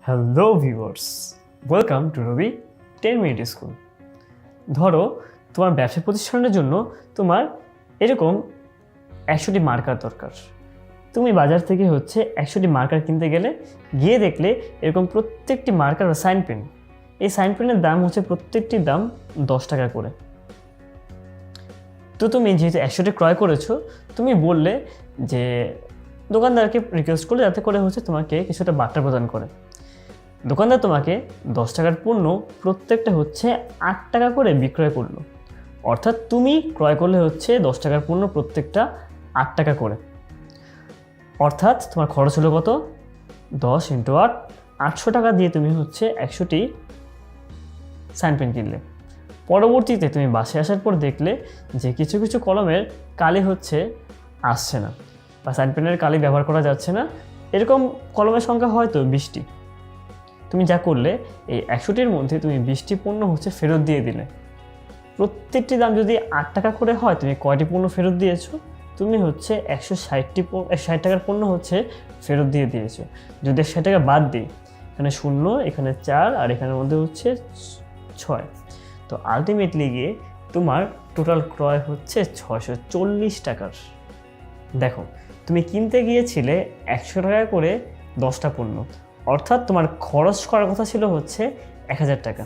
Hello viewers, welcome to Robi 10 minute school. ধরো তোমার ব্যবসা প্রতিষ্ঠানের জন্য তোমার এরকম 100টি মার্কার দরকার। তুমি বাজার থেকে 100টি মার্কার কিনতে গিয়ে দেখলে এরকম প্রত্যেকটি মার্কার বা সাইন পেন, এই সাইন পেনের দাম প্রত্যেকটির দাম 10 টাকা করে। তো তুমি যেহেতু 100টি ক্রয় করেছো, তুমি বললে যে দোকানদারকে রিকোয়েস্ট করলে যাতে করে তোমাকে কিছুটা বার্তা প্রদান করে। দোকানদার তোমাকে 10 টাকার পণ্য প্রত্যেকটা 8 টাকা করে বিক্রয় করলো, অর্থাৎ তুমি ক্রয় করলে 10 টাকার পণ্য প্রত্যেকটা 8 টাকা করে, অর্থাৎ তোমার খরচ হলো কত? 10 × 8, 800 টাকা দিয়ে তুমি 100টি সাইন পেন কিনলে। পরবর্তীতে তুমি বাসায় আসার পর দেখলে যে কিছু কিছু কলমের কালি আসছে না, বা সাইন পেনের কালি ব্যবহার করা যাচ্ছে না। এরকম কলমের সংখ্যা হয়তো 20টি। তুমি যা করলে, এই 100টির মধ্যে তুমি 20টি পণ্য ফেরত দিয়ে দিলে। প্রত্যেকটি দাম যদি 8 টাকা করে হয়, তুমি কয়টি পণ্য ফেরত দিয়েছো? তুমি 160 টাকার পণ্য ফেরত দিয়ে দিয়েছো। যদি 60 টাকা বাদ দিই, এখানে 0, এখানে 4, আর এখানের মধ্যে 6, তো আলটিমেটলি গিয়ে তোমার টোটাল ক্রয় 640 টাকার। দেখো, তুমি কিনতে গিয়েছিলে 100 টাকা করে 10টা পণ্য, অর্থাৎ তোমার খরচ করার কথা ছিল 1000 টাকা,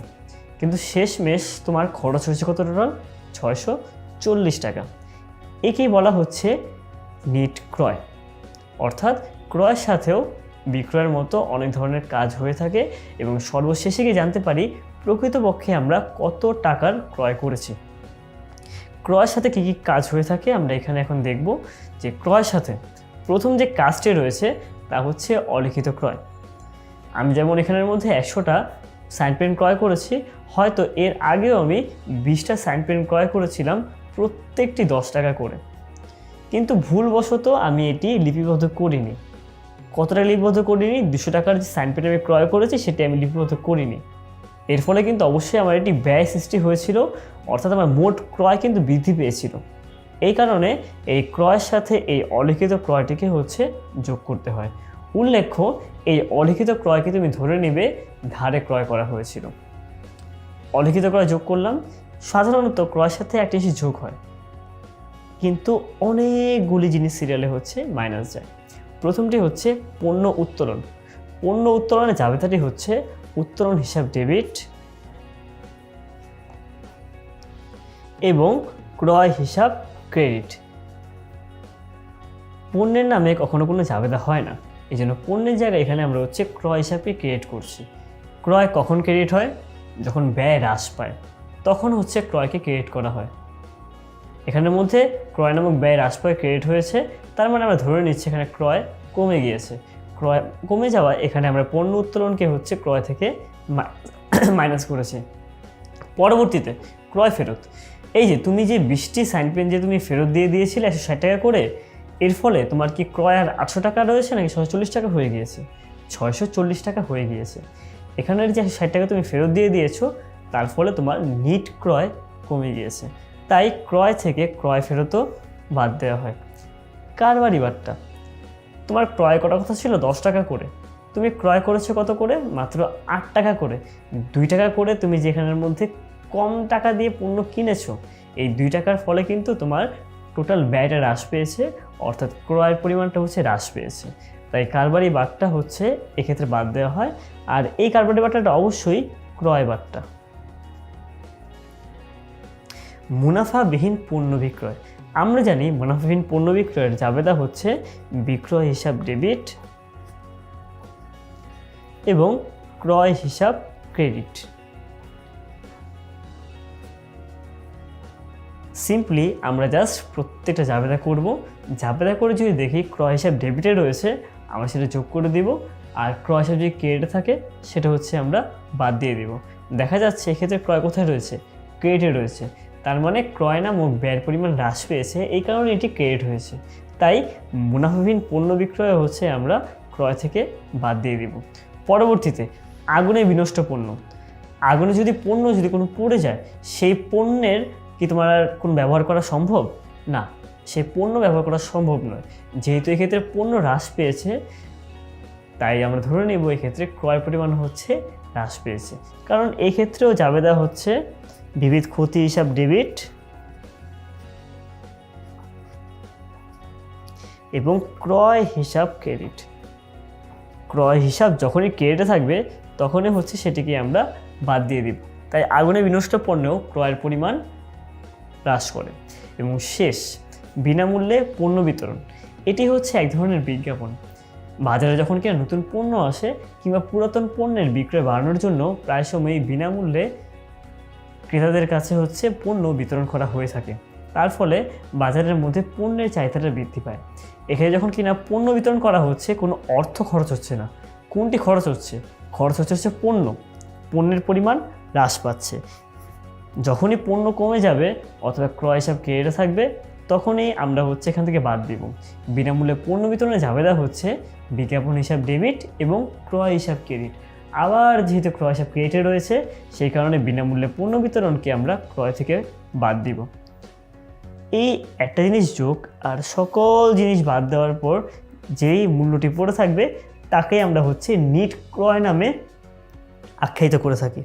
কিন্তু শেষমেশ তোমার খরচ হয়েছে কত? টোটাল 640 টাকা। একেই বলা নিট ক্রয়, অর্থাৎ ক্রয়ের সাথেও বিক্রয়ের মতো অনেক ধরনের কাজ হয়ে থাকে, এবং সর্বশেষে গিয়ে জানতে পারি প্রকৃতপক্ষে আমরা কত টাকার ক্রয় করেছি। ক্রয়ের সাথে কী কী কাজ হয়ে থাকে আমরা এখানে এখন দেখব। যে ক্রয়ের সাথে প্রথম যে কাজটি রয়েছে তা অলিখিত ক্রয়। আমি যেমন এখানের মধ্যে 100টা সাইন পেন ক্রয় করেছি, হয়তো এর আগেও আমি 20টা সাইন পেন ক্রয় করেছিলাম, প্রত্যেকটি 10 টাকা করে, কিন্তু ভুলবশত আমি এটি লিপিবদ্ধ করিনি। কতটা লিপিবদ্ধ করিনি? 200 টাকার যে সাইন পেন আমি ক্রয় করেছি সেটি আমি লিপিবদ্ধ করিনি। এর ফলে কিন্তু অবশ্যই আমার এটি ব্যয় সৃষ্টি হয়েছিল, অর্থাৎ আমার মোট ক্রয় কিন্তু বৃদ্ধি পেয়েছিল। এই কারণে এই ক্রয়ের সাথে এই অলিখিত ক্রয়টিকে যোগ করতে হয়। উল্লেখ্য, এই অলিখিত ক্রয়কে তুমি ধরে নেবে ধারে ক্রয় করা হয়েছিল। অলিখিত ক্রয় যোগ করলাম। সাধারণত ক্রয়ের সাথে একটা জিনিস যোগ হয়, কিন্তু অনেকগুলি জিনিস সিরিয়ালে মাইনাস যায়। প্রথমটি পণ্য উত্তোলন। পণ্য উত্তোলনের জাবেদাটি উত্তোলন হিসাব ডেবিট এবং ক্রয় হিসাব ক্রেডিট। পণ্যের নামে কখনো কোনো জাবেদা হয় না, এই জন্য পণ্যের জায়গায় এখানে আমরা ক্রয় হিসাবে ক্রেডিট করছি। ক্রয় কখন ক্রেডিট হয়? যখন ব্যয় হ্রাস পায়, তখন ক্রয়কে ক্রেডিট করা হয়। এখানের মধ্যে ক্রয় নামক ব্যয় হ্রাস পায় ক্রেডিট হয়েছে, তার মানে আমরা ধরে নিচ্ছি এখানে ক্রয় কমে গিয়েছে। ক্রয় কমে যাওয়ায় এখানে আমরা পণ্য উত্তোলনকে ক্রয় থেকে মাইনাস করেছি। পরবর্তীতে ক্রয় ফেরত। এই যে তুমি যে 20টি সাইন পেন যে তুমি ফেরত দিয়ে দিয়েছিলে 160 টাকা করে, এর ফলে তোমার কি ক্রয় আর 800 টাকা রয়েছে নাকি 640 টাকা হয়ে গিয়েছে? 640 টাকা হয়ে গিয়েছে। এখানের যে 60 টাকা তুমি ফেরত দিয়ে দিয়েছো, তার ফলে তোমার নিট ক্রয় কমে গিয়েছে। তাই ক্রয় থেকে ক্রয় ফেরতও বাদ দেওয়া হয়। কারবারি বাট্টা। তোমার ক্রয় করার কথা ছিল 10 টাকা করে, তুমি ক্রয় করেছো কত করে? মাত্র 8 টাকা করে। 2 টাকা করে তুমি যেখানের মধ্যে কম টাকা দিয়ে পণ্য কিনেছো, এই 2 টাকার ফলে কিন্তু তোমার টোটাল ব্যয়টা হ্রাস পেয়েছে, অর্থাৎ ক্রয়ের পরিমাণটা হ্রাস পেয়েছে। তাই কারবারি বাট্টা এক্ষেত্রে বাদ দেওয়া হয়। আর এই কারবারি বাট্টাটা অবশ্যই ক্রয় বাট্টা। মুনাফাবিহীন পণ্য বিক্রয়। আমরা জানি মুনাফাবিহীন পণ্য বিক্রয়ের জাবেদা বিক্রয় হিসাব ডেবিট এবং ক্রয় হিসাব ক্রেডিট। সিম্পলি আমরা জাস্ট প্রত্যেকটা জাবেদা করব। জাবেদা করে যদি দেখি ক্রয় হিসাব ডেবিটে রয়েছে, আমরা সেটা যোগ করে দিব, আর ক্রয় হিসাব যদি ক্রেডিটে থাকে সেটা আমরা বাদ দিয়ে দিব। দেখা যাচ্ছে এক্ষেত্রে ক্রয় কোথায় রয়েছে? ক্রেডিটে রয়েছে। তার মানে ক্রয় নামক ব্যয়ের পরিমাণ হ্রাস পেয়েছে, এই কারণে এটি ক্রেডিট হয়েছে। তাই মুনাফাবিহীন পণ্য বিক্রয় আমরা ক্রয় থেকে বাদ দিয়ে দিব। পরবর্তীতে আগুনে বিনষ্ট পণ্য। আগুনে যদি পণ্য কোনো পুড়ে যায়, সেই পণ্যের কি তোমার আর কোনো ব্যবহার করা সম্ভব? না, সেই পণ্য ব্যবহার করা সম্ভব নয়। যেহেতু এক্ষেত্রে পণ্য হ্রাস পেয়েছে, তাই আমরা ধরে নেব এই ক্ষেত্রে ক্রয় পরিমাণ হচ্ছে হ্রাস পেয়েছে, কারণ এই ক্ষেত্রেও জাবেদা হচ্ছে বিবিধ ক্ষতি হিসাব ডেবিট এবং ক্রয় হিসাব ক্রেডিট। ক্রয় হিসাব যখনই ক্রেডিটে থাকবে তখনই হচ্ছে সেটিকে আমরা বাদ দিয়ে দিব। তাই আগুনে বিনষ্ট পণ্যেও ক্রয়ের পরিমাণ হ্রাস করে। এবং শেষ, বিনামূল্যে পণ্য বিতরণ। এটি হচ্ছে এক ধরনের বিজ্ঞাপন। বাজারে যখন কিনা নতুন পণ্য আসে কিংবা পুরাতন পণ্যের বিক্রয় বাড়ানোর জন্য প্রায় সময়ই বিনামূল্যে ক্রেতাদের কাছে হচ্ছে পণ্য বিতরণ করা হয়ে থাকে। তার ফলে বাজারের মধ্যে পণ্যের চাহিদাটা বৃদ্ধি পায়। এখানে যখন কিনা পণ্য বিতরণ করা হচ্ছে কোনো অর্থ খরচ হচ্ছে না। কোনটি খরচ হচ্ছে? খরচ হচ্ছে পণ্যের পরিমাণ হ্রাস পাচ্ছে। যখনই পণ্য কমে যাবে অথবা ক্রয় হিসাব ক্রেডিটে থাকবে তখনই আমরা হচ্ছে এখান থেকে বাদ দিব। বিনামূল্যে পণ্য বিতরণে জাবেদা হচ্ছে বিজ্ঞাপন হিসাব ডেবিট এবং ক্রয় হিসাব ক্রেডিট। আবার যেহেতু ক্রয় হিসাব ক্রেডিটে রয়েছে সেই কারণে বিনামূল্যে পণ্য বিতরণকে আমরা ক্রয় থেকে বাদ দিব। এই একটা জিনিস যোগ আর সকল জিনিস বাদ দেওয়ার পর যেই মূল্যটি পড়ে থাকবে তাকেই আমরা হচ্ছে নিট ক্রয় নামে আখ্যায়িত করে থাকি।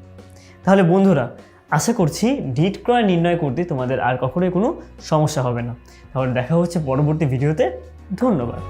তাহলে বন্ধুরা, আশা করছি নিট ক্রয় নির্ণয় করতে তোমাদের আর কখনোই কোনো সমস্যা হবে না। তাহলে দেখা হচ্ছে পরবর্তী ভিডিওতে। ধন্যবাদ।